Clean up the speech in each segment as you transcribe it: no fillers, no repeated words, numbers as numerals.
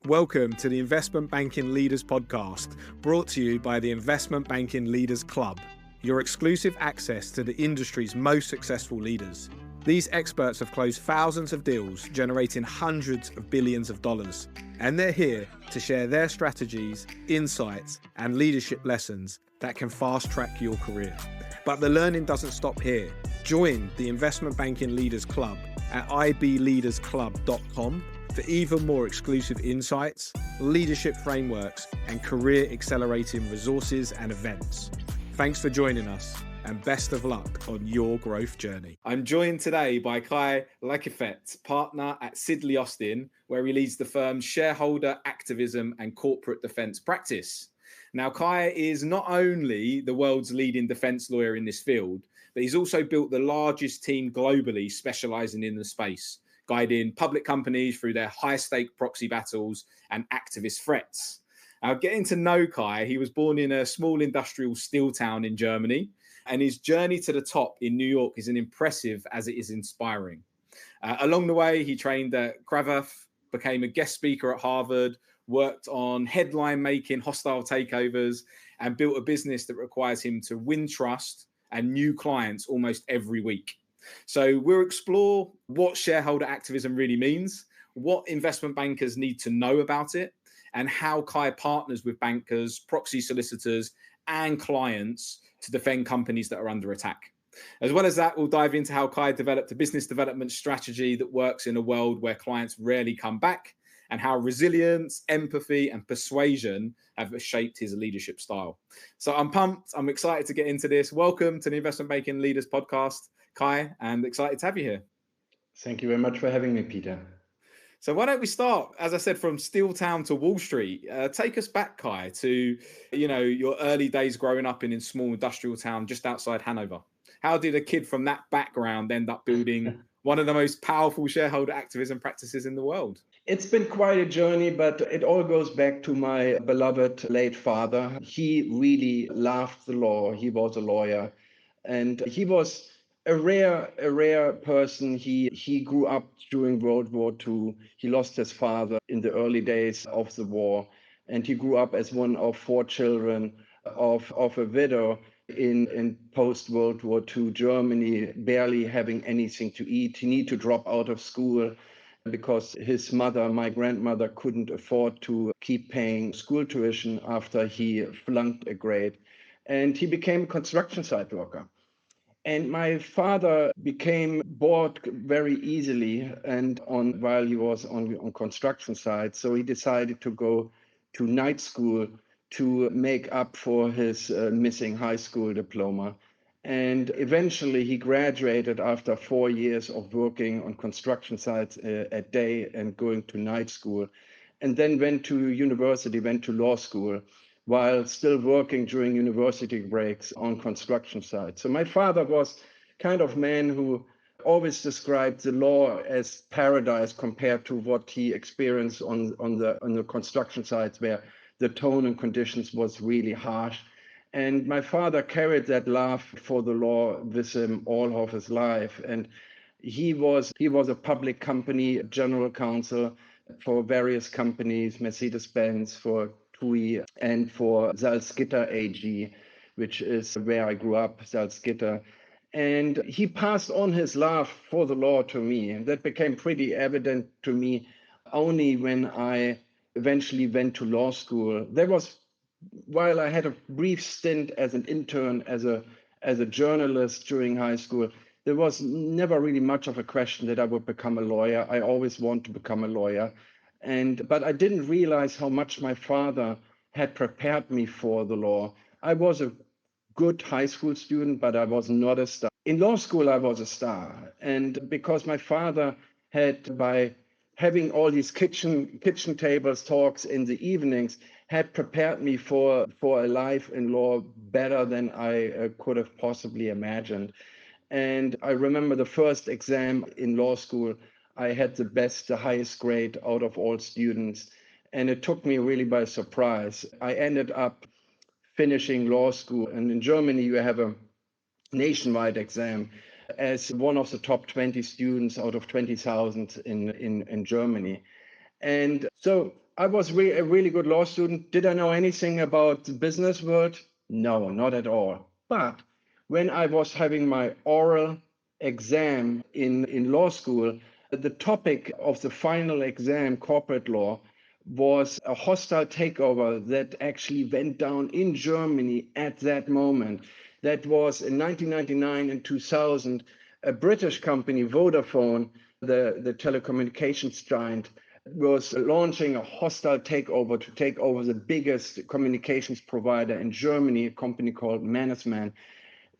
Welcome to the Investment Banking Leaders Podcast, brought to you by the Investment Banking Leaders Club, your exclusive access to the industry's most successful leaders. These experts have closed thousands of deals, generating hundreds of billions of dollars, and they're here to share their strategies, insights, and leadership lessons that can fast-track your career. But the learning doesn't stop here. Join the Investment Banking Leaders Club at ibleadersclub.com for even more exclusive insights, leadership frameworks, and career-accelerating resources and events. Thanks for joining us, and best of luck on your growth journey. I'm joined today by Kai Liekefett, partner at Sidley Austin, where he leads the firm's Shareholder, Activism, and Corporate Defense practice. Now, Kai is not only the world's leading defense lawyer in this field, but he's also built the largest team globally specializing in the space, guiding public companies through their high-stake proxy battles and activist threats. Now, getting to know Kai, he was born in a small industrial steel town in Germany, and his journey to the top in New York is as impressive as it is inspiring. Along the way, he trained at Cravath, became a guest speaker at Harvard, worked on headline-making hostile takeovers, and built a business that requires him to win trust and new clients almost every week. So we'll explore what shareholder activism really means, what investment bankers need to know about it, and how Kai partners with bankers, proxy solicitors, and clients to defend companies that are under attack. As well as that, we'll dive into how Kai developed a business development strategy that works in a world where clients rarely come back, and how resilience, empathy, and persuasion have shaped his leadership style. So I'm pumped. I'm excited to get into this. Welcome to the Investment Banking Leaders Podcast, Kai, and excited to have you here. Thank you very much for having me, Peter. So why don't we start, as I said, from Steel Town to Wall Street? Take us back, Kai, to your early days growing up in a small industrial town just outside Hanover. How did a kid from that background end up building one of the most powerful shareholder activism practices in the world? It's been quite a journey, but it all goes back to my beloved late father. He really loved the law. He was a lawyer, and he was a rare person. He grew up during World War II. He lost his father in the early days of the war, and he grew up as one of four children of a widow in post-World War II Germany, barely having anything to eat. He needed to drop out of school because his mother, my grandmother, couldn't afford to keep paying school tuition after he flunked a grade. And he became a construction site worker. And my father became bored very easily while he was on construction sites. So he decided to go to night school to make up for his missing high school diploma. And eventually he graduated after 4 years of working on construction sites at day and going to night school, and then went to law school, while still working during university breaks on construction sites. So my father was kind of man who always described the law as paradise compared to what he experienced on the construction sites, where the tone and conditions was really harsh. And my father carried that love for the law with him all of his life. And he was a public company general counsel for various companies, Mercedes-Benz, for TUI, and for Salzgitter AG, which is where I grew up, Salzgitter. And he passed on his love for the law to me. And that became pretty evident to me only when I eventually went to law school. While I had a brief stint as an intern, as a journalist during high school, there was never really much of a question that I would become a lawyer. I always wanted to become a lawyer. But I didn't realize how much my father had prepared me for the law. I was a good high school student, but I was not a star. In law school, I was a star. And because my father had, by having all these kitchen tables talks in the evenings, had prepared me for a life in law better than I could have possibly imagined. And I remember the first exam in law school, I had the highest grade out of all students. And it took me really by surprise. I ended up finishing law school. And in Germany, you have a nationwide exam as one of the top 20 students out of 20,000 in Germany. And so I was a really good law student. Did I know anything about the business world? No, not at all. But when I was having my oral exam in law school, the topic of the final exam, corporate law, was a hostile takeover that actually went down in Germany at that moment. That was in 1999 and 2000. A British company, Vodafone, the telecommunications giant, was launching a hostile takeover to take over the biggest communications provider in Germany, a company called Mannesmann.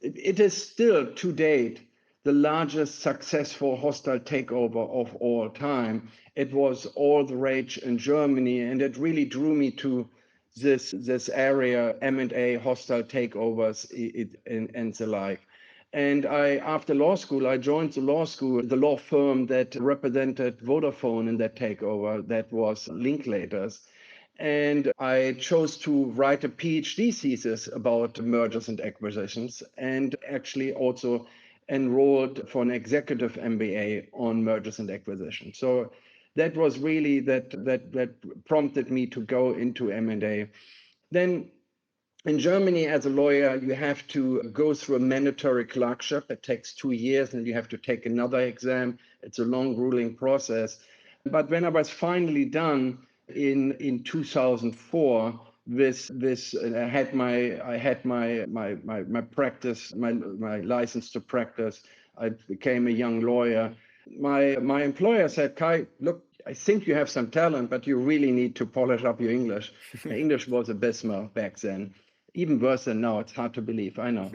It is still to date the largest successful hostile takeover of all time. It was all the rage in Germany, and it really drew me to this area, M&A, hostile takeovers, and the like. And after law school, I joined the law firm that represented Vodafone in that takeover. That was Linklaters. And I chose to write a PhD thesis about mergers and acquisitions, and actually also enrolled for an executive MBA on mergers and acquisitions. So that was really that prompted me to go into M&A. Then in Germany, as a lawyer, you have to go through a mandatory clerkship. It takes 2 years, and you have to take another exam. It's a long, grueling process. But when I was finally done in 2004, I had my practice, my license to practice. I became a young lawyer. My employer said, Kai, look, I think you have some talent, but you really need to polish up your English. My English was abysmal back then, even worse than now. It's hard to believe, I know.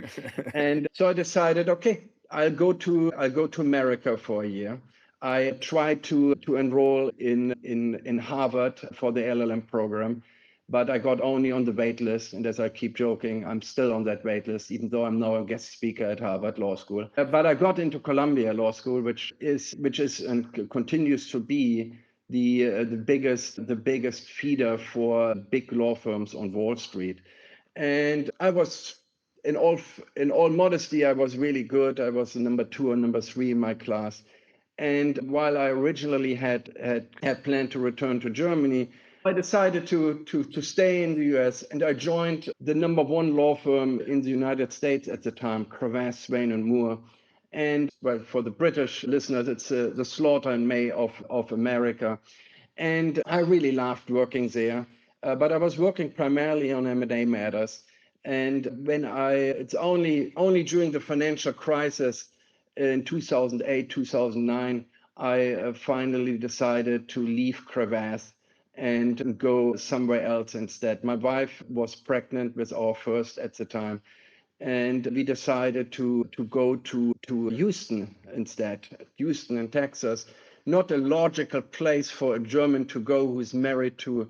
And so I decided, okay, I'll go to America for a year. I tried to enroll in Harvard for the LLM program, but I got only on the wait list. And as I keep joking, I'm still on that wait list, even though I'm now a guest speaker at Harvard Law School. But I got into Columbia Law School, which is and continues to be the biggest feeder for big law firms on Wall Street. And I was, in all modesty, I was really good. I was the number 2 or number 3 in my class. And while I originally had planned to return to Germany, I decided to stay in the US, and I joined the number 1 law firm in the United States at the time, Cravath, Swaine and Moore. And well, for the British listeners, it's the Slaughter and May of America. And I really loved working there. But I was working primarily on M&A matters. And it's only during the financial crisis in 2008, 2009, I finally decided to leave Cravath and go somewhere else instead. My wife was pregnant with our first at the time, and we decided to go to Houston instead, Houston in Texas. Not a logical place for a German to go who's married to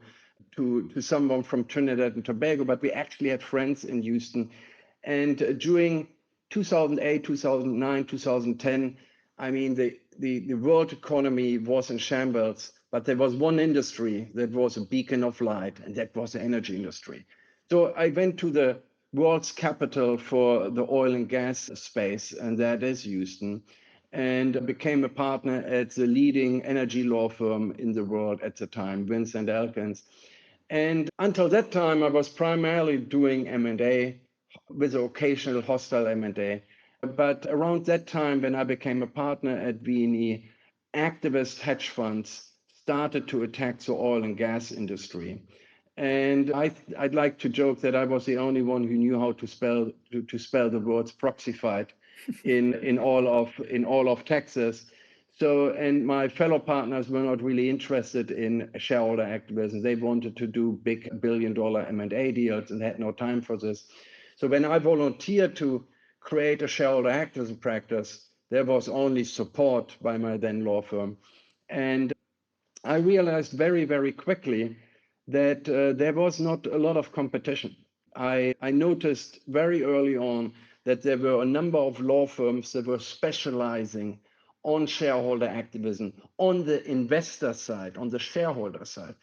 someone from Trinidad and Tobago, but we actually had friends in Houston. And during 2008, 2009, 2010, I mean, the world economy was in shambles, but there was one industry that was a beacon of light, and that was the energy industry. So I went to the world's capital for the oil and gas space, and that is Houston, and became a partner at the leading energy law firm in the world at the time, Vincent Elkins. And until that time, I was primarily doing M&A with occasional hostile M&A. But around that time, when I became a partner at V&E, activist hedge funds started to attack the oil and gas industry. And I'd like to joke that I was the only one who knew how to spell the words proxy fight in all of Texas. So, and my fellow partners were not really interested in shareholder activism. They wanted to do big billion-dollar M&A deals and had no time for this. So when I volunteered to create a shareholder activism practice, there was only support by my then law firm. And I realized very, very quickly that there was not a lot of competition. I noticed very early on that there were a number of law firms that were specializing on shareholder activism, on the investor side, on the shareholder side,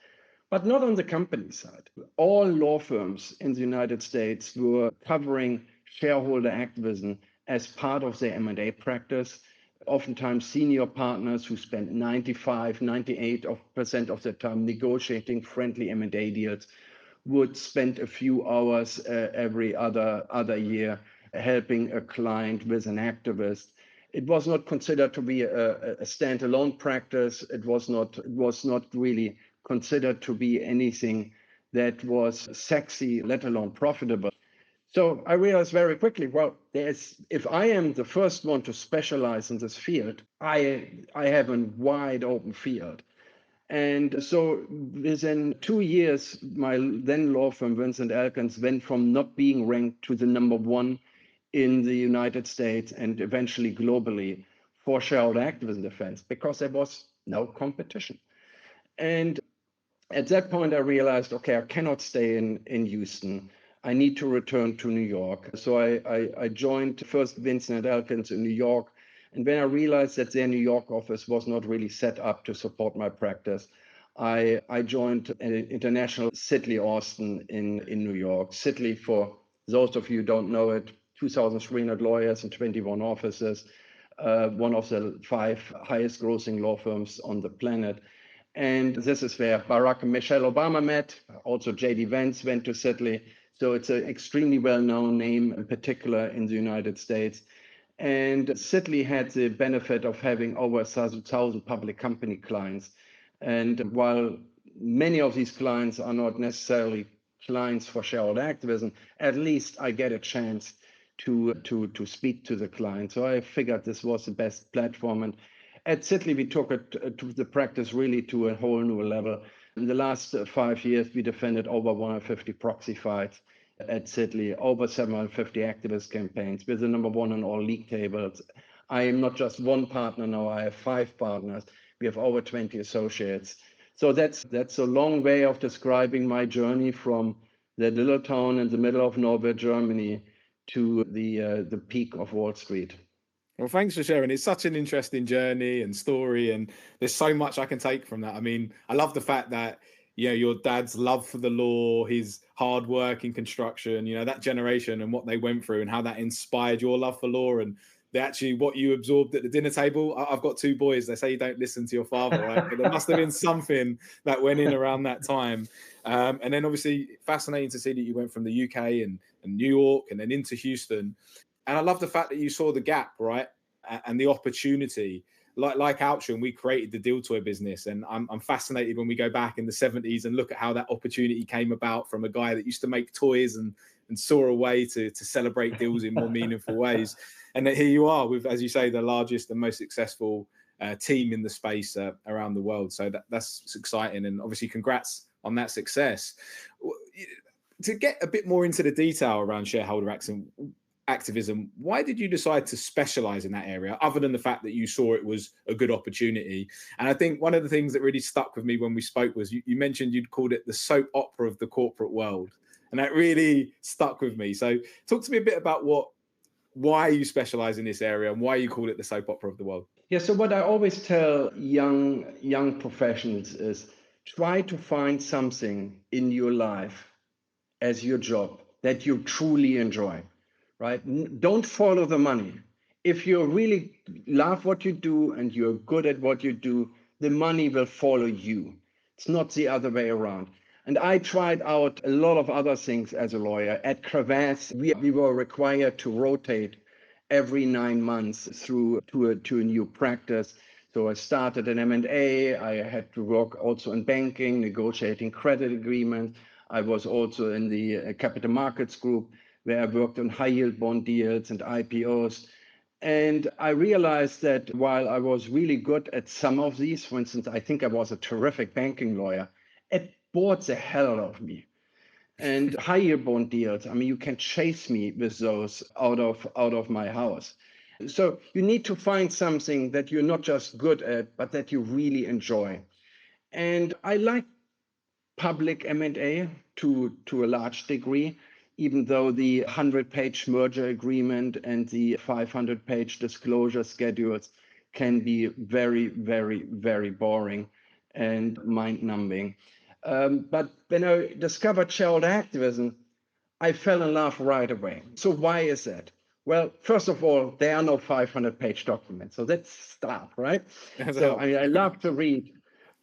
but not on the company side. All law firms in the United States were covering shareholder activism as part of their M&A practice. oftentimes senior partners who spend 95, 98% of the time negotiating friendly M&A deals would spend a few hours every other year helping a client with an activist. It was not considered to be a standalone practice. It was not really considered to be anything that was sexy, let alone profitable. So I realized very quickly, well, if I am the first one to specialize in this field, I have a wide open field. And so within 2 years, my then law firm, Vincent Elkins, went from not being ranked to the number one in the United States and eventually globally for shareholder activism defense because there was no competition. And at that point, I realized, okay, I cannot stay in Houston. I need to return to New York. So I joined first Vincent Elkins in New York. And when I realized that their New York office was not really set up to support my practice, I joined an international Sidley Austin in New York. Sidley, for those of you who don't know it, 2,300 lawyers and 21 offices, one of the 5 highest grossing law firms on the planet. And this is where Barack and Michelle Obama met. Also, J.D. Vance went to Sidley. So it's an extremely well-known name, in particular in the United States. And Sidley had the benefit of having over 1,000 public company clients. And while many of these clients are not necessarily clients for shareholder activism, at least I get a chance to speak to the client. So I figured this was the best platform. And at Sidley, we took it to the practice really to a whole new level. In the last 5 years, we defended over 150 proxy fights at Sidley, over 750 activist campaigns. We're the number one on all league tables. I am not just one partner now, I have 5 partners. We have over 20 associates. So that's a long way of describing my journey from that little town in the middle of nowhere, Germany, to the peak of Wall Street. Well, thanks for sharing. It's such an interesting journey and story, and there's so much I can take from that. I mean, I love the fact that, your dad's love for the law, his hard work in construction, that generation and what they went through and how that inspired your love for law and actually what you absorbed at the dinner table. I've got 2 boys. They say you don't listen to your father, right? But there must have been something that went in around that time. And then obviously fascinating to see that you went from the UK and New York and then into Houston. And I love the fact that you saw the gap, right? And the opportunity. Like Altrum, we created the deal toy business. And I'm fascinated when we go back in the 70s and look at how that opportunity came about from a guy that used to make toys and saw a way to celebrate deals in more meaningful ways. And here you are with, as you say, the largest and most successful team in the space around the world. So that's exciting. And obviously, congrats on that success. To get a bit more into the detail around shareholder activism, why did you decide to specialize in that area, other than the fact that you saw it was a good opportunity? And I think one of the things that really stuck with me when we spoke was you mentioned you'd called it the soap opera of the corporate world. And that really stuck with me. So talk to me a bit about why you specialize in this area and why you call it the soap opera of the world. Yeah, so what I always tell young professionals is try to find something in your life as your job that you truly enjoy, right? Don't follow the money. If you really love what you do and you're good at what you do, the money will follow you. It's not the other way around. And I tried out a lot of other things as a lawyer. At Cravath, we were required to rotate every 9 months through to a new practice. So I started in M&A. I had to work also in banking, negotiating credit agreements. I was also in the capital markets group where I worked on high yield bond deals and IPOs. And I realized that while I was really good at some of these, for instance, I think I was a terrific banking lawyer, it bored the hell out of me. And high yield bond deals, I mean, you can chase me with those out of my house. So you need to find something that you're not just good at, but that you really enjoy. And I like public M&A to a large degree, even though the 100-page merger agreement and the 500-page disclosure schedules can be very, very, very boring and mind-numbing. But when I discovered shareholder activism, I fell in love right away. So why is that? Well, first of all, there are no 500-page documents. So let's start, right? So I love to read,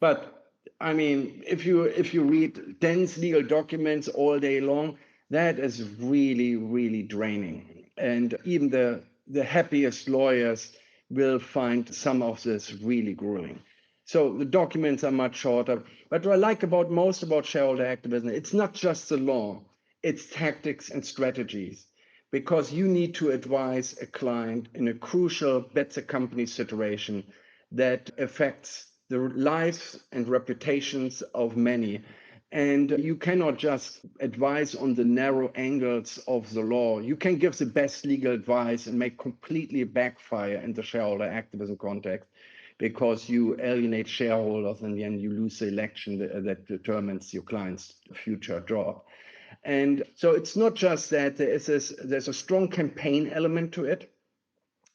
but I mean, if you read dense legal documents all day long, that is really, really draining. And even the happiest lawyers will find some of this really grueling. So the documents are much shorter. But what I like most about shareholder activism, it's not just the law, it's tactics and strategies. Because you need to advise a client in a crucial better company situation that affects the lives and reputations of many. And you cannot just advise on the narrow angles of the law. You can give the best legal advice and make completely backfire in the shareholder activism context because you alienate shareholders and then you lose the election that determines your client's future job. And so it's not just that there's a strong campaign element to it.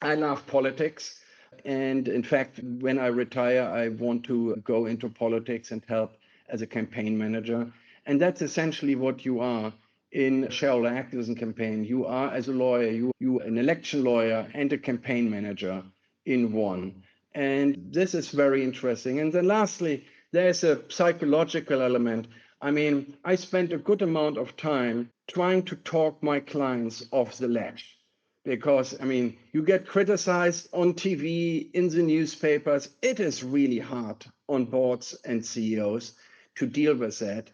I love politics. And in fact, when I retire, I want to go into politics and help as a campaign manager. And that's essentially what you are in shareholder activism campaign. You are, as a lawyer, you an election lawyer and a campaign manager in one. And this is very interesting. And then lastly, there's a psychological element. I mean, I spent a good amount of time trying to talk my clients off the ledge because, I mean, you get criticized on TV, in the newspapers. It is really hard on boards and CEOs to deal with that.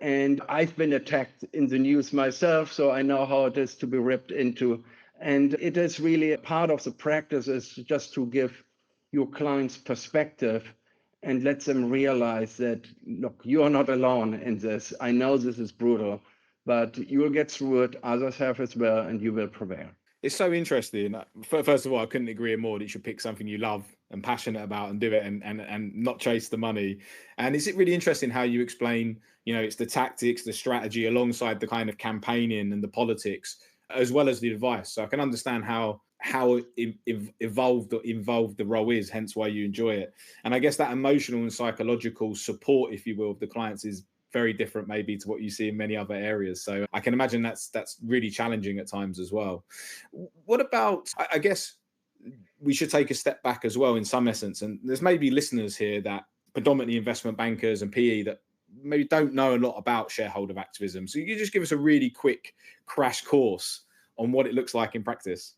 And I've been attacked in the news myself, so I know how it is to be ripped into. And it is really a part of the practice is just to give your clients perspective and let them realize that, look, you are not alone in this. I know this is brutal, but you will get through it. Others have as well, and you will prevail. It's so interesting. First of all, I couldn't agree more that you should pick something you love and passionate about and do it and not chase the money. And is it really interesting how you explain, it's the tactics, the strategy alongside the kind of campaigning and the politics, as well as the advice. So I can understand how evolved or involved the role is, hence why you enjoy it. And I guess that emotional and psychological support, if you will, of the clients is very different maybe to what you see in many other areas. So I can imagine that's really challenging at times as well. What about, I guess we should take a step back as well in some essence. And there's maybe listeners here that predominantly investment bankers and PE that maybe don't know a lot about shareholder activism. So you just give us a really quick crash course on what it looks like in practice.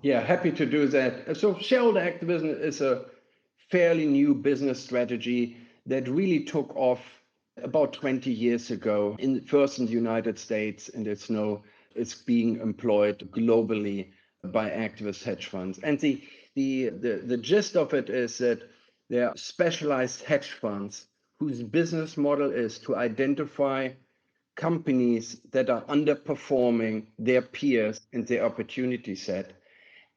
Yeah, happy to do that. So shareholder activism is a fairly new business strategy that really took off about 20 years ago, first in the United States, and it's being employed globally by activist hedge funds. And the gist of it is that there are specialized hedge funds whose business model is to identify companies that are underperforming their peers and their opportunity set,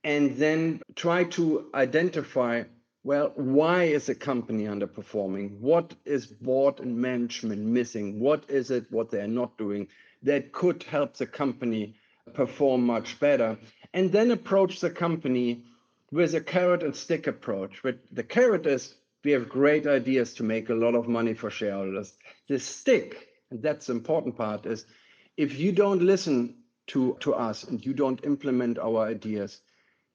and then try to identify, well, why is a company underperforming? What is board and management missing? What is it what they're not doing that could help the company perform much better? And then approach the company with a carrot and stick approach. But the carrot is we have great ideas to make a lot of money for shareholders. The stick, and that's the important part, is if you don't listen to us and you don't implement our ideas,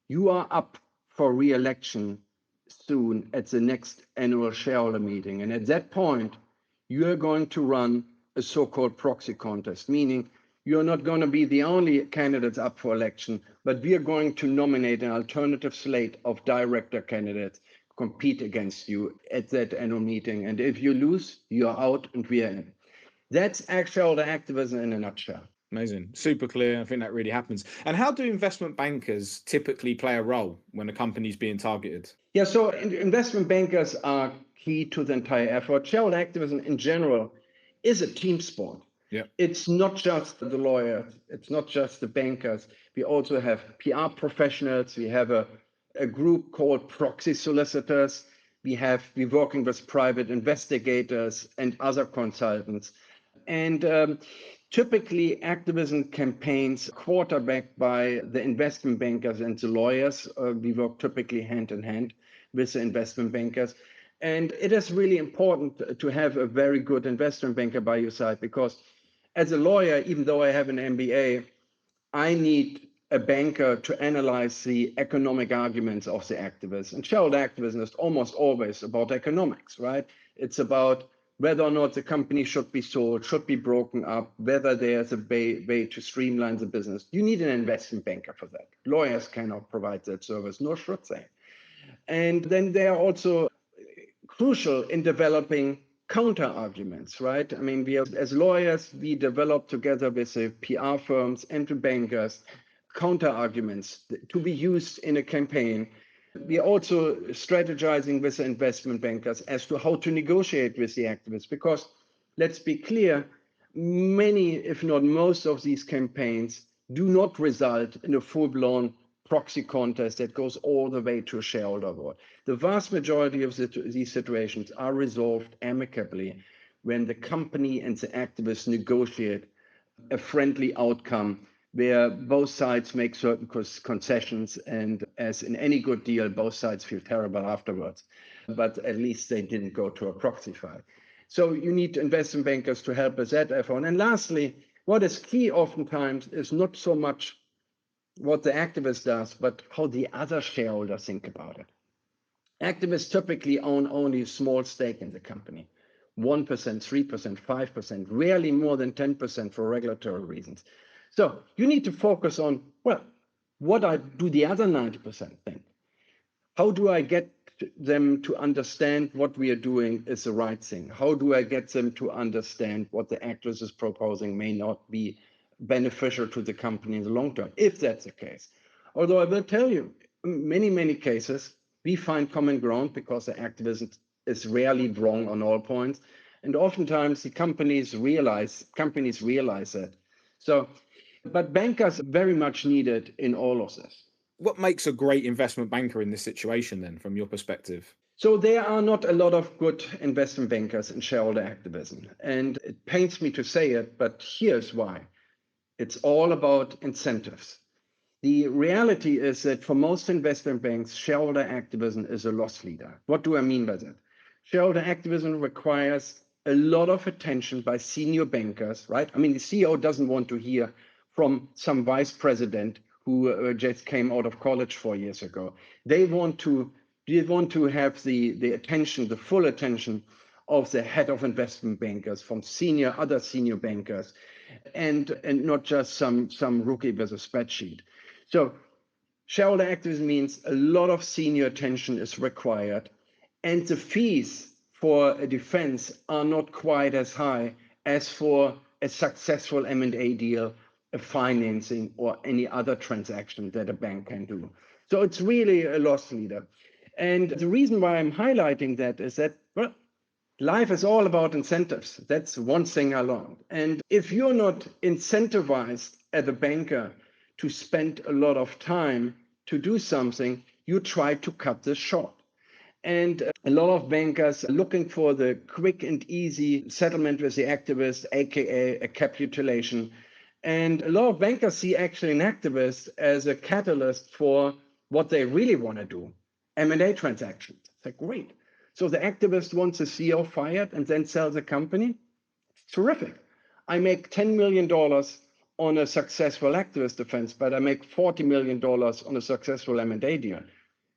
you are up for re-election soon at the next annual shareholder meeting. And at that point, you are going to run a so-called proxy contest, meaning you're not going to be the only candidates up for election, but we are going to nominate an alternative slate of director candidates compete against you at that annual meeting. And if you lose, you're out and we are in. That's shareholder activism in a nutshell. Amazing. Super clear. I think that really happens. And how do investment bankers typically play a role when a company's being targeted? Yeah, so investment bankers are key to the entire effort. Shareholder activism in general is a team sport. Yeah. It's not just the lawyers, it's not just the bankers. We also have PR professionals. We have a group called proxy solicitors. We're working with private investigators and other consultants. And typically, activism campaigns quarterbacked by the investment bankers and the lawyers. We work typically hand in hand with the investment bankers. And it is really important to have a very good investment banker by your side because as a lawyer, even though I have an MBA, I need a banker to analyze the economic arguments of the activist. And shareholder activism is almost always about economics, right? It's about whether or not the company should be sold, should be broken up, whether there's a way to streamline the business. You need an investment banker for that. Lawyers cannot provide that service, nor should they. And then they are also crucial in developing counter arguments, right? I mean, as lawyers, we develop together with the PR firms and the bankers counter arguments to be used in a campaign. We are also strategizing with the investment bankers as to how to negotiate with the activists, because let's be clear, many, if not most of these campaigns do not result in a full-blown proxy contest that goes all the way to a shareholder vote. The vast majority of these situations are resolved amicably when the company and the activists negotiate a friendly outcome where both sides make certain concessions, and as in any good deal, both sides feel terrible afterwards, but at least they didn't go to a proxy fight. So you need investment bankers to help with that effort. And lastly, what is key oftentimes is not so much what the activist does, but how the other shareholders think about it. Activists typically own only a small stake in the company, 1%, 3%, 5%, rarely more than 10% for regulatory reasons. So you need to focus on, well, what do the other 90% think? How do I get them to understand what we are doing is the right thing? How do I get them to understand what the activist is proposing may not be beneficial to the company in the long term, if that's the case? Although I will tell you, in many cases, we find common ground because the activism is rarely wrong on all points. And oftentimes the companies realize that. So, but bankers are very much needed in all of this. What makes a great investment banker in this situation then, from your perspective? So there are not a lot of good investment bankers in shareholder activism. And it pains me to say it, but here's why. It's all about incentives. The reality is that for most investment banks, shareholder activism is a loss leader. What do I mean by that? Shareholder activism requires a lot of attention by senior bankers, right? I mean, the CEO doesn't want to hear from some vice president who just came out of college 4 years ago. They want to have the attention, the full attention of the head of investment bankers, from other senior bankers, and not just some rookie with a spreadsheet. So shareholder activism means a lot of senior attention is required, and the fees for a defense are not quite as high as for a successful M&A deal, a financing, or any other transaction that a bank can do. So it's really a loss leader. And the reason why I'm highlighting that is that, well, life is all about incentives. That's one thing I learned. And if you're not incentivized as a banker to spend a lot of time to do something, you try to cut this short. And a lot of bankers are looking for the quick and easy settlement with the activist, aka a capitulation. And a lot of bankers see actually an activist as a catalyst for what they really want to do, M&A transactions. It's like, great. So the activist wants the CEO fired and then sell the company? It's terrific. I make $10 million on a successful activist defense, but I make $40 million on a successful M&A deal.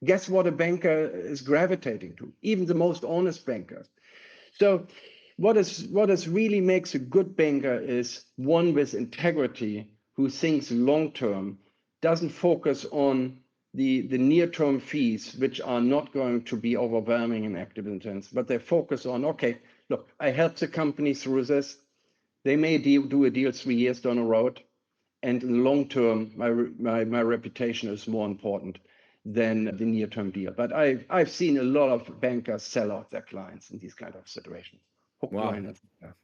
Guess what a banker is gravitating to? Even the most honest bankers. So what really makes a good banker is one with integrity, who thinks long-term, doesn't focus on the near-term fees, which are not going to be overwhelming in activist sense, but they focus on, okay, look, I helped the company through this. They may do a deal 3 years down the road, and in the long term, my reputation is more important than the near-term deal. But I've seen a lot of bankers sell out their clients in these kind of situations. Wow.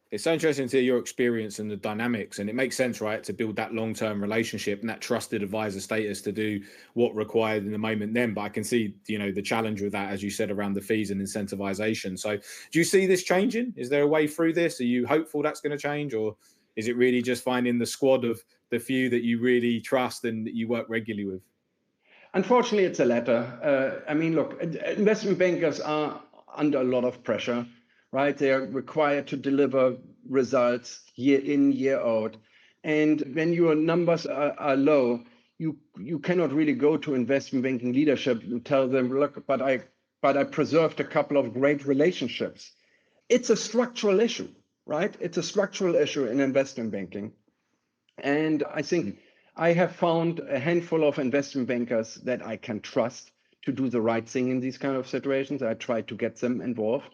It's so interesting to hear your experience and the dynamics, and it makes sense, right, to build that long-term relationship and that trusted advisor status to do what required in the moment then. But I can see, the challenge with that, as you said, around the fees and incentivization. So do you see this changing? Is there a way through this? Are you hopeful that's going to change, or is it really just finding the squad of the few that you really trust and that you work regularly with? Unfortunately, it's the latter. I mean, look, investment bankers are under a lot of pressure, right? They are required to deliver results year in, year out. And when your numbers are low, you cannot really go to investment banking leadership and tell them, look, but I preserved a couple of great relationships. It's a structural issue, right? It's a structural issue in investment banking. And I think I have found a handful of investment bankers that I can trust to do the right thing in these kind of situations. I try to get them involved,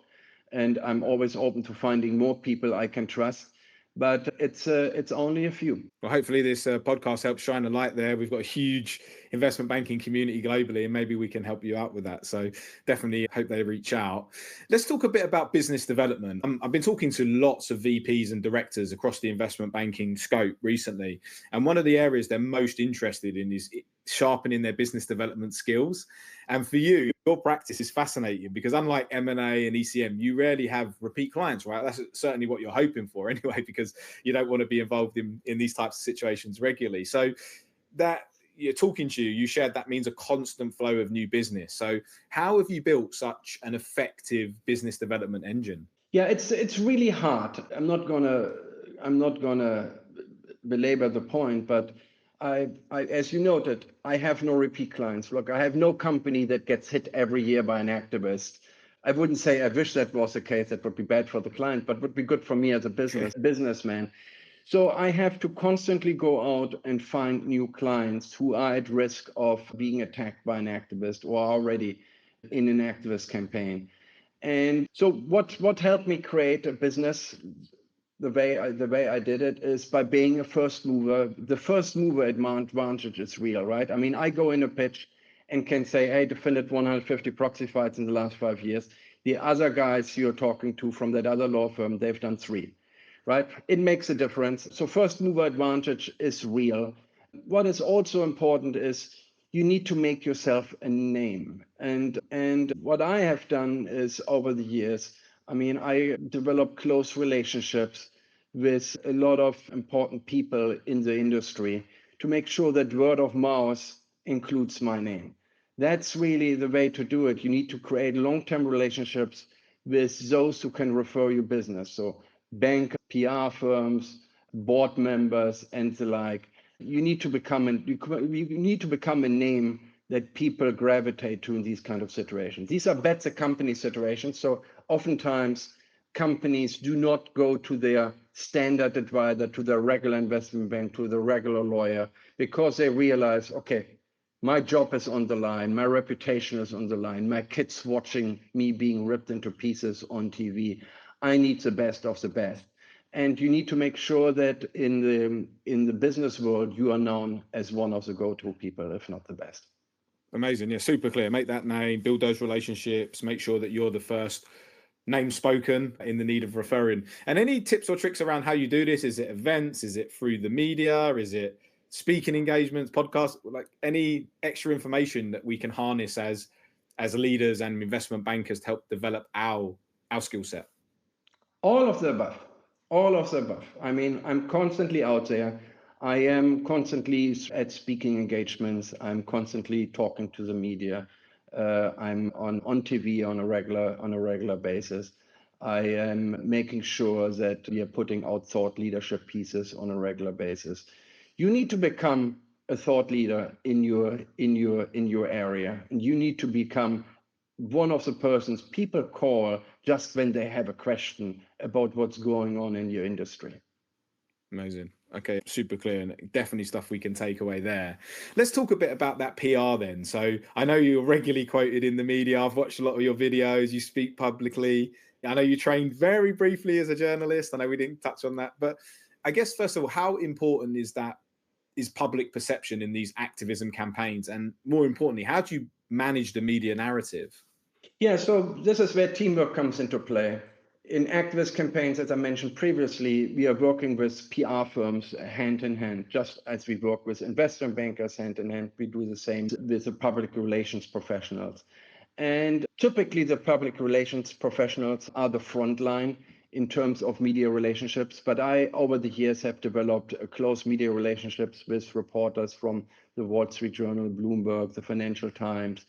and I'm always open to finding more people I can trust. But it's only a few. Well, hopefully this podcast helps shine a light there. We've got a huge investment banking community globally, and maybe we can help you out with that. So definitely hope they reach out. Let's talk a bit about business development. I've been talking to lots of VPs and directors across the investment banking scope recently. And one of the areas they're most interested in is sharpening their business development skills. And for you, your practice is fascinating because unlike M&A and ECM, you rarely have repeat clients, right? That's certainly what you're hoping for anyway, because you don't want to be involved in these types of situations regularly. So that you're talking to you shared that means a constant flow of new business. So how have you built such an effective business development engine? Yeah, it's really hard. I'm not gonna belabor the point, but as you noted, I have no repeat clients. Look, I have no company that gets hit every year by an activist. I wouldn't say I wish that was the case. That would be bad for the client, but would be good for me as a businessman. So I have to constantly go out and find new clients who are at risk of being attacked by an activist or are already in an activist campaign. And so what helped me create a business the way I did it is by being a first mover. The first mover advantage is real, right? I mean, I go in a pitch and can say, hey, defended 150 proxy fights in the last 5 years. The other guys you're talking to from that other law firm, they've done 3, right? It makes a difference. So first mover advantage is real. What is also important is you need to make yourself a name. And what I have done is over the years, I mean, I developed close relationships with a lot of important people in the industry to make sure that word of mouth includes my name. That's really the way to do it. You need to create long-term relationships with those who can refer you business. So bank, PR firms, board members, and the like. You need to become a name that people gravitate to in these kind of situations. These are better company situations. So oftentimes companies do not go to their standard advisor, to their regular investment bank, to the regular lawyer, because they realize, okay, my job is on the line, my reputation is on the line, my kids watching me being ripped into pieces on TV. I need the best of the best. And you need to make sure that in the business world, you are known as one of the go-to people, if not the best. Amazing. Yeah, super clear. Make that name, build those relationships, make sure that you're the first name spoken in the need of referring. And any tips or tricks around how you do this? Is it events? Is it through the media? Is it speaking engagements, podcasts? Like any extra information that we can harness as leaders and investment bankers to help develop our skill set? All of the above. All of the above. I mean, I'm constantly out there. I am constantly at speaking engagements. I'm constantly talking to the media. I'm on TV on a regular basis. I am making sure that we are putting out thought leadership pieces on a regular basis. You need to become a thought leader in your area, and you need to become one of the persons people call just when they have a question about what's going on in your industry. Amazing. Okay, super clear, and definitely stuff we can take away there. Let's talk a bit about that PR then. So I know you're regularly quoted in the media. I've watched a lot of your videos. You speak publicly. I know you trained very briefly as a journalist. I know we didn't touch on that, but I guess first of all, how important is public perception in these activism campaigns, and more importantly, how do you manage the media narrative? Yeah, so this is where teamwork comes into play. In activist campaigns, as I mentioned previously, we are working with PR firms hand in hand, just as we work with investment bankers hand in hand. We do the same with the public relations professionals. And typically, the public relations professionals are the front line in terms of media relationships. But I, over the years, have developed close media relationships with reporters from the Wall Street Journal, Bloomberg, the Financial Times,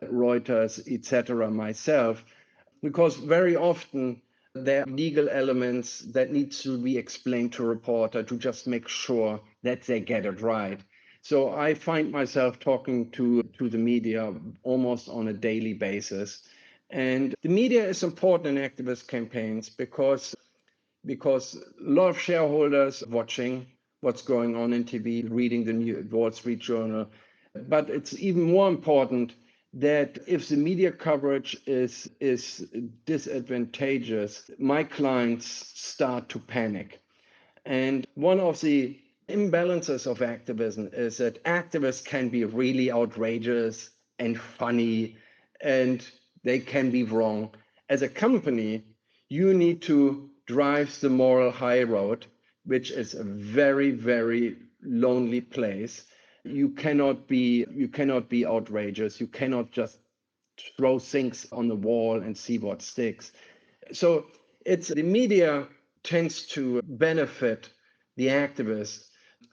Reuters, etc. myself, because very often there are legal elements that needs to be explained to a reporter to just make sure that they get it right. So I find myself talking to the media almost on a daily basis. And the media is important in activist campaigns because a lot of shareholders watching what's going on in TV, reading the Wall Street Journal. But it's even more important that if the media coverage is disadvantageous, my clients start to panic. And one of the imbalances of activism is that activists can be really outrageous and funny, and they can be wrong. As a company, you need to drive the moral high road, which is a very, very lonely place. You cannot be outrageous. You cannot just throw things on the wall and see what sticks. So it's the media tends to benefit the activists.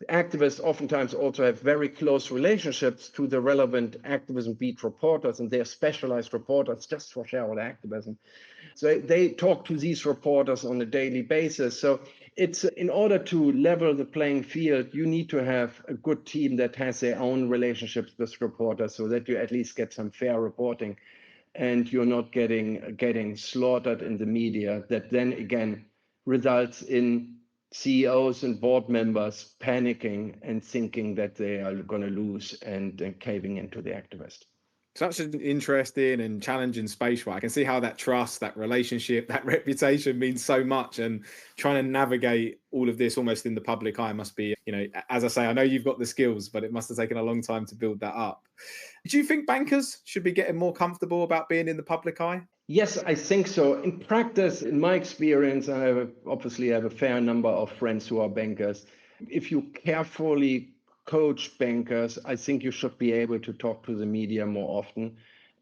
Activists oftentimes also have very close relationships to the relevant activism beat reporters, and they're specialized reporters just for shareholder activism. So they talk to these reporters on a daily basis. So it's in order to level the playing field, you need to have a good team that has their own relationships with reporters so that you at least get some fair reporting and you're not getting slaughtered in the media that then again results in CEOs and board members panicking and thinking that they are going to lose and caving into the activist. Such an interesting and challenging space, right? I can see how that trust, that relationship, that reputation means so much, and trying to navigate all of this almost in the public eye must be, as I say, I know you've got the skills, but it must have taken a long time to build that up. Do you think bankers should be getting more comfortable about being in the public eye? Yes, I think so. In practice, in my experience, I obviously have a fair number of friends who are bankers. If you carefully coach bankers, I think you should be able to talk to the media more often.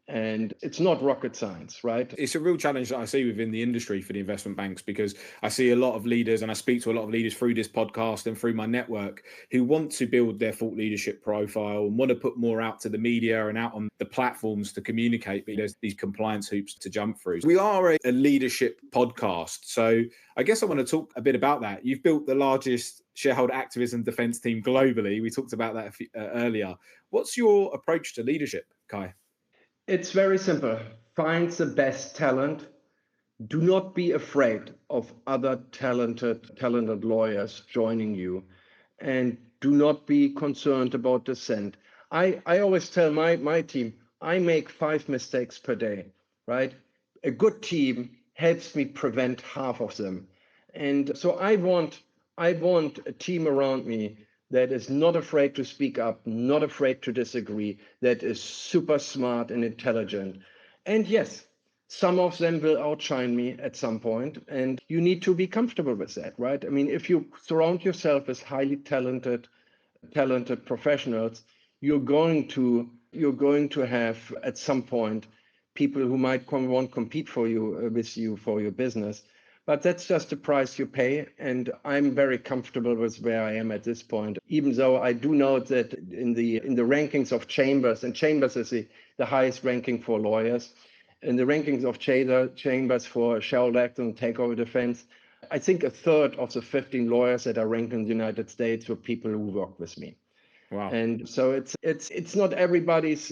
And it's not rocket science, right? It's a real challenge that I see within the industry for the investment banks, because I see a lot of leaders and I speak to a lot of leaders through this podcast and through my network who want to build their thought leadership profile and want to put more out to the media and out on the platforms to communicate, but there's these compliance hoops to jump through. We are a leadership podcast. So I guess I want to talk a bit about that. You've built the largest shareholder activism defense team globally. We talked about that earlier. What's your approach to leadership, Kai? It's very simple. Find the best talent. Do not be afraid of other talented lawyers joining you. And do not be concerned about dissent. I always tell my team, I make 5 mistakes per day, right? A good team helps me prevent half of them. And so I want a team around me that is not afraid to speak up, not afraid to disagree, that is super smart and intelligent. And yes, some of them will outshine me at some point, and you need to be comfortable with that, right? I mean, if you surround yourself with highly talented professionals, you're going to have at some point people who might want to compete for you with you for your business. But that's just the price you pay. And I'm very comfortable with where I am at this point, even though I do note that in the rankings of Chambers, and Chambers is the highest ranking for lawyers, in the rankings of Chambers for shareholder act and takeover defense, I think a third of the 15 lawyers that are ranked in the United States were people who work with me. Wow. And so it's not everybody's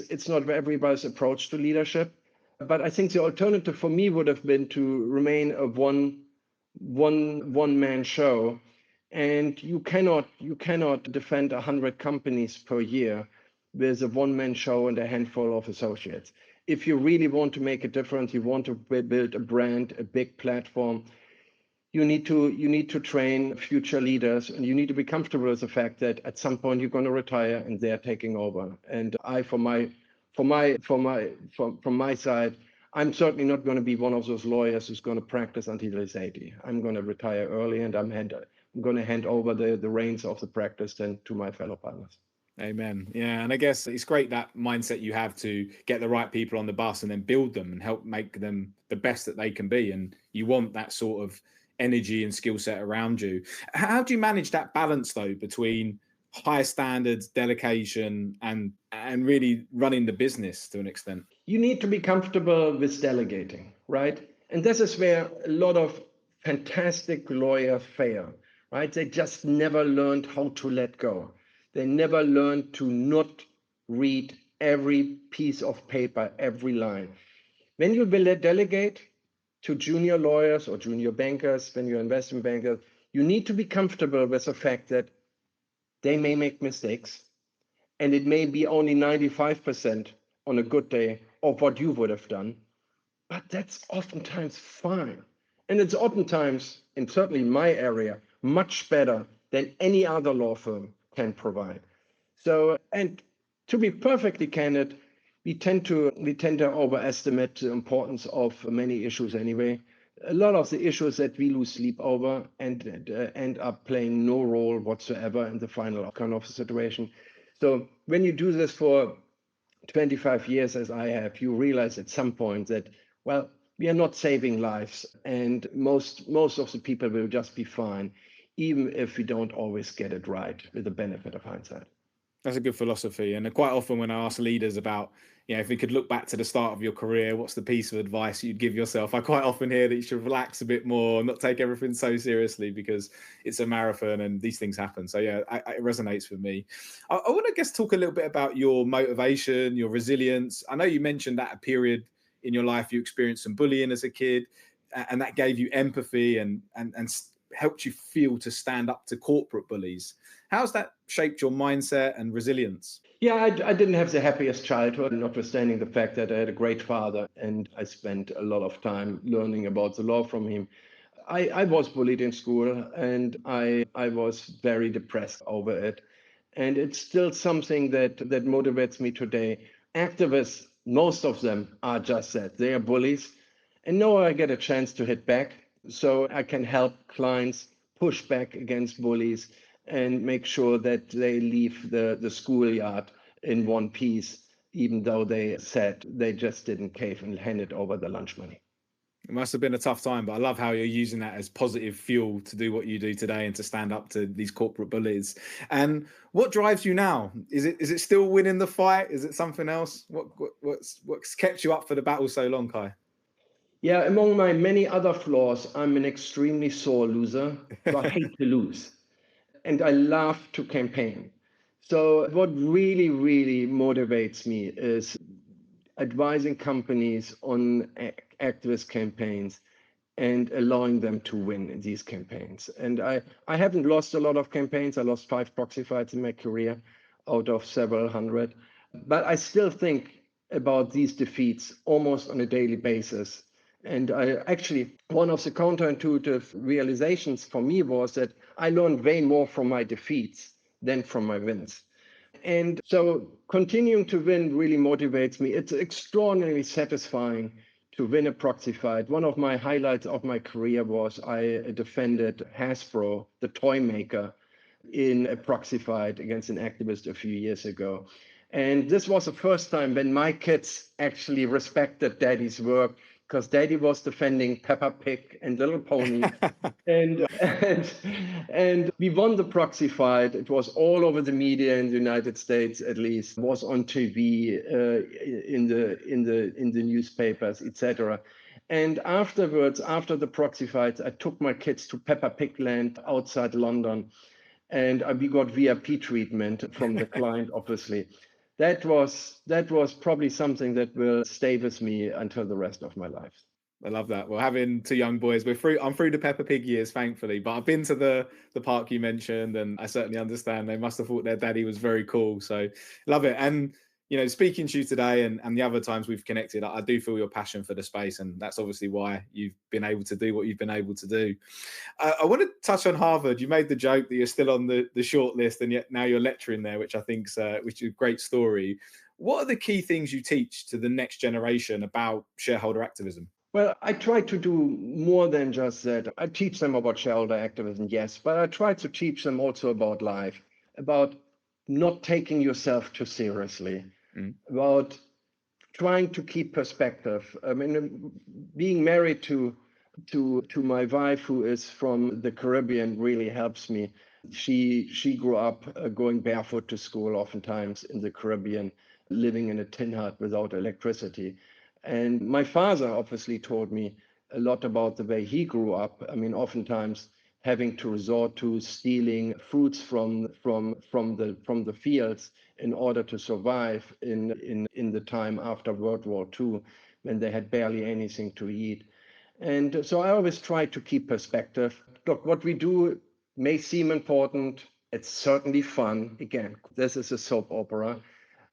approach to leadership. But I think the alternative for me would have been to remain a one man show, and you cannot defend 100 companies per year with a one man show and a handful of associates. If you really want to make a difference, you want to build a brand, a big platform, you need to train future leaders, and you need to be comfortable with the fact that at some point you're going to retire and they're taking over. And I, from my side, I'm certainly not going to be one of those lawyers who's going to practice until he's 80. I'm going to retire early, and I'm going to hand over the reins of the practice then to my fellow partners. Amen. Yeah. And I guess it's great that mindset you have to get the right people on the bus and then build them and help make them the best that they can be. And you want that sort of energy and skill set around you. How do you manage that balance, though, between high standards, delegation, and really running the business to an extent? You need to be comfortable with delegating, right? And this is where a lot of fantastic lawyers fail, right? They just never learned how to let go. They never learn to not read every piece of paper, every line. When you will delegate to junior lawyers or junior bankers, when you're investment bankers, you need to be comfortable with the fact that they may make mistakes, and it may be only 95% on a good day of what you would have done, but that's oftentimes fine. And it's oftentimes, and certainly in my area, much better than any other law firm can provide. So, and to be perfectly candid, we tend to overestimate the importance of many issues anyway. A lot of the issues that we lose sleep over and end up playing no role whatsoever in the final outcome of the situation. So when you do this for 25 years, as I have, you realize at some point that, well, we are not saving lives, and most of the people will just be fine, even if we don't always get it right, with the benefit of hindsight. That's a good philosophy. And quite often when I ask leaders about, if we could look back to the start of your career, what's the piece of advice you'd give yourself? I quite often hear that you should relax a bit more, not take everything so seriously, because it's a marathon and these things happen. So yeah, it resonates with me. I want to talk a little bit about your motivation, your resilience. I know you mentioned that a period in your life you experienced some bullying as a kid, and that gave you empathy and helped you feel to stand up to corporate bullies. How's that shaped your mindset and resilience? Yeah, I didn't have the happiest childhood, notwithstanding the fact that I had a great father and I spent a lot of time learning about the law from him. I was bullied in school, and I was very depressed over it. And it's still something that motivates me today. Activists, most of them are just that. They are bullies. And now I get a chance to hit back, so I can help clients push back against bullies and make sure that they leave the schoolyard in one piece, even though they said they just didn't cave and handed over the lunch money. It must have been a tough time, but I love how you're using that as positive fuel to do what you do today and to stand up to these corporate bullies. And what drives you now? Is it still winning the fight? Is it something else? What's kept you up for the battle so long, Kai? Yeah, among my many other flaws, I'm an extremely sore loser. So I hate to lose. And I love to campaign. So what really, really motivates me is advising companies on activist campaigns and allowing them to win in these campaigns. And I haven't lost a lot of campaigns. I lost 5 proxy fights in my career out of several hundred. But I still think about these defeats almost on a daily basis. And I actually, one of the counterintuitive realizations for me was that I learned way more from my defeats than from my wins. And so continuing to win really motivates me. It's extraordinarily satisfying to win a proxy fight. One of my highlights of my career was I defended Hasbro, the toy maker, in a proxy fight against an activist a few years ago. And this was the first time when my kids actually respected daddy's work, because daddy was defending Peppa Pig and Little Pony. And we won the proxy fight. It was all over the media in the United States, at least. It was on TV, in the newspapers, etc. And afterwards, after the proxy fight, I took my kids to Peppa Pig Land outside London, and we got VIP treatment from the client, obviously. That was probably something that will stay with me until the rest of my life. I love that. Well, having 2 young boys, I'm through the Peppa Pig years, thankfully, but I've been to the park you mentioned, and I certainly understand they must have thought their daddy was very cool. So love it. And speaking to you today and the other times we've connected, I do feel your passion for the space, and that's obviously why you've been able to do what you've been able to do. I want to touch on Harvard. You made the joke that you're still on the short list, and yet now you're lecturing there, which I think which is a great story. What are the key things you teach to the next generation about shareholder activism? Well, I try to do more than just that. I teach them about shareholder activism, yes, but I try to teach them also about life, about not taking yourself too seriously, about trying to keep perspective. I mean, being married to my wife, who is from the Caribbean, really helps me. She grew up going barefoot to school, oftentimes in the Caribbean, living in a tin hut without electricity. And my father obviously told me a lot about the way he grew up. I mean, oftentimes having to resort to stealing fruits from the fields in order to survive in the time after World War II, when they had barely anything to eat. And so I always try to keep perspective. Look, what we do may seem important. It's certainly fun. Again, this is a soap opera.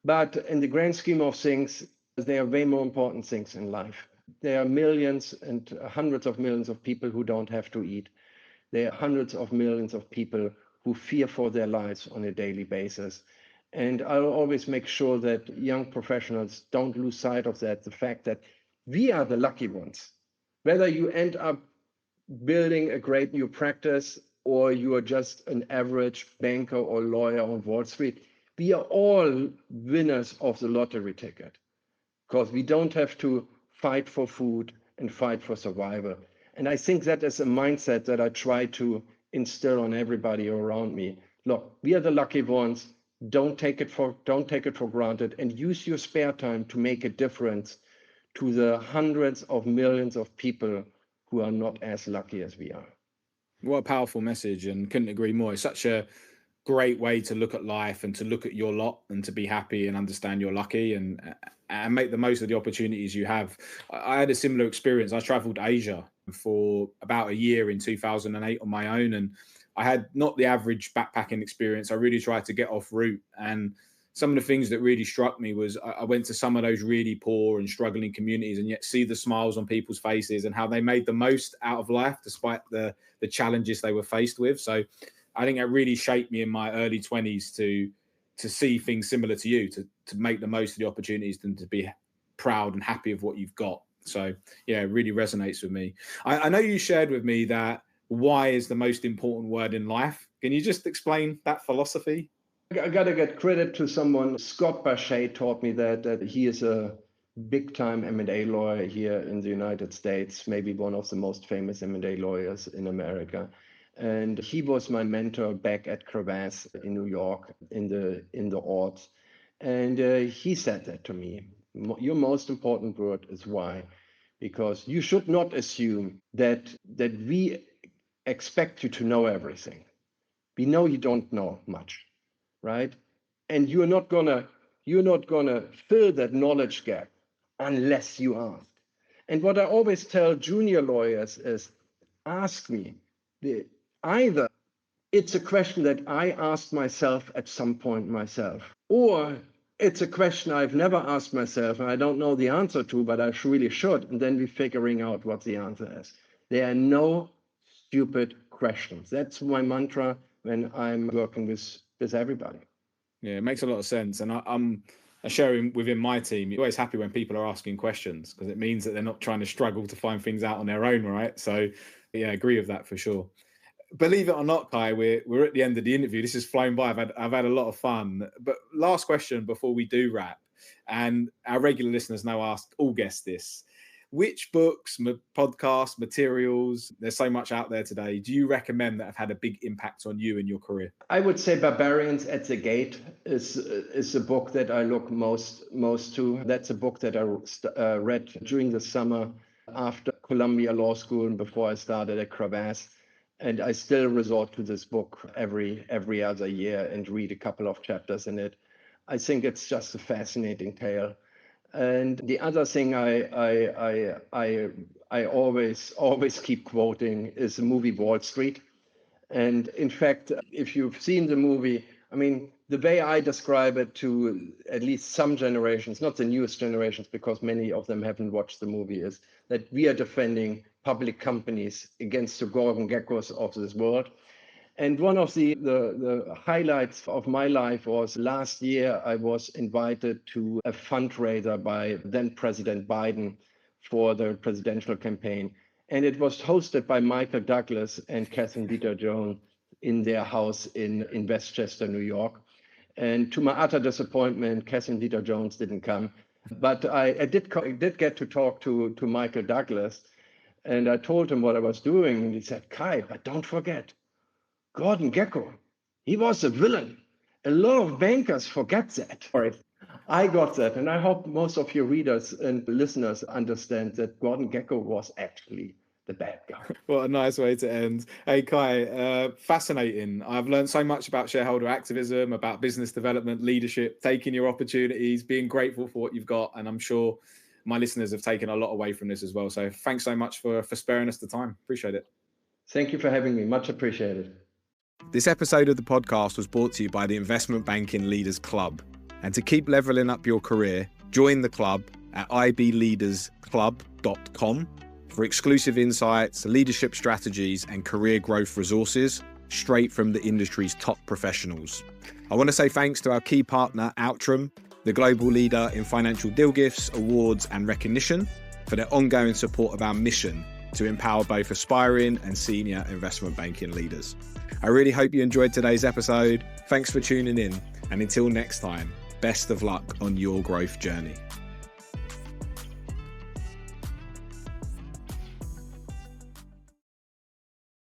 But in the grand scheme of things, there are way more important things in life. There are millions and hundreds of millions of people who don't have to eat. There are hundreds of millions of people who fear for their lives on a daily basis. And I'll always make sure that young professionals don't lose sight of that, the fact that we are the lucky ones. Whether you end up building a great new practice or you are just an average banker or lawyer on Wall Street, we are all winners of the lottery ticket because we don't have to fight for food and fight for survival. And I think that is a mindset that I try to instill on everybody around me. Look, we are the lucky ones. Don't take it for granted, and use your spare time to make a difference to the hundreds of millions of people who are not as lucky as we are. What a powerful message, and couldn't agree more. It's such a great way to look at life and to look at your lot and to be happy and understand you're lucky and make the most of the opportunities you have. I had a similar experience. I traveled to Asia for about a year in 2008 on my own, and I had not the average backpacking experience. I really tried to get off route, and some of the things that really struck me was I went to some of those really poor and struggling communities and yet see the smiles on people's faces and how they made the most out of life despite the challenges they were faced with. So I think it really shaped me in my early 20s to see things similar to you, to make the most of the opportunities and to be proud and happy of what you've got. So yeah, it really resonates with me. I know you shared with me that why is the most important word in life. Can you just explain that philosophy? I got to get credit to someone. Scott Bachet taught me that he is a big time M&A lawyer here in the United States, maybe one of the most famous M&A lawyers in America. And he was my mentor back at Crevasse in New York in the aughts. And he said that to me. Your most important word is why. Because you should not assume that we expect you to know everything. We know you don't know much, right? And you're not gonna fill that knowledge gap unless you ask. And what I always tell junior lawyers is, ask me. Either it's a question that I asked myself at some point myself, or it's a question I've never asked myself and I don't know the answer to, but I really should. And then we're figuring out what the answer is. There are no stupid questions. That's my mantra when I'm working with everybody. Yeah, it makes a lot of sense. And I'm sharing within my team, you're always happy when people are asking questions because it means that they're not trying to struggle to find things out on their own, right? So yeah, I agree with that for sure. Believe it or not, Kai, we're at the end of the interview. This has flown by. I've had a lot of fun. But last question before we do wrap, and our regular listeners now ask all guests this: which books, podcasts, materials, there's so much out there today, do you recommend that have had a big impact on you and your career? I would say Barbarians at the Gate is a book that I look most to. That's a book that I read during the summer after Columbia Law School and before I started at Crevasse. And I still resort to this book every other year and read a couple of chapters in it. I think it's just a fascinating tale. And the other thing I always keep quoting is the movie Wall Street. And in fact, if you've seen the movie, I mean, the way I describe it to at least some generations, not the newest generations, because many of them haven't watched the movie, is that we are defending public companies against the Gordon Geckos of this world. And one of the highlights of my life was last year, I was invited to a fundraiser by then President Biden for the presidential campaign. And it was hosted by Michael Douglas and Catherine Zeta-Jones in their house in Westchester, New York. And to my utter disappointment, Catherine Zeta-Jones didn't come. But I did get to talk to Michael Douglas. And I told him what I was doing. And he said, Kai, but don't forget, Gordon Gekko, he was a villain. A lot of bankers forget that. All right. I got that. And I hope most of your readers and listeners understand that Gordon Gekko was actually the bad guy. What a nice way to end. Hey, Kai, fascinating. I've learned so much about shareholder activism, about business development, leadership, taking your opportunities, being grateful for what you've got. And I'm sure my listeners have taken a lot away from this as well. So thanks so much for sparing us the time. Appreciate it. Thank you for having me. Much appreciated. This episode of the podcast was brought to you by the Investment Banking Leaders Club. And to keep leveling up your career, join the club at ibleadersclub.com for exclusive insights, leadership strategies, and career growth resources straight from the industry's top professionals. I want to say thanks to our key partner, Altrum, the global leader in financial deal gifts, awards, and recognition, for their ongoing support of our mission to empower both aspiring and senior investment banking leaders. I really hope you enjoyed today's episode. Thanks for tuning in. And until next time, best of luck on your growth journey.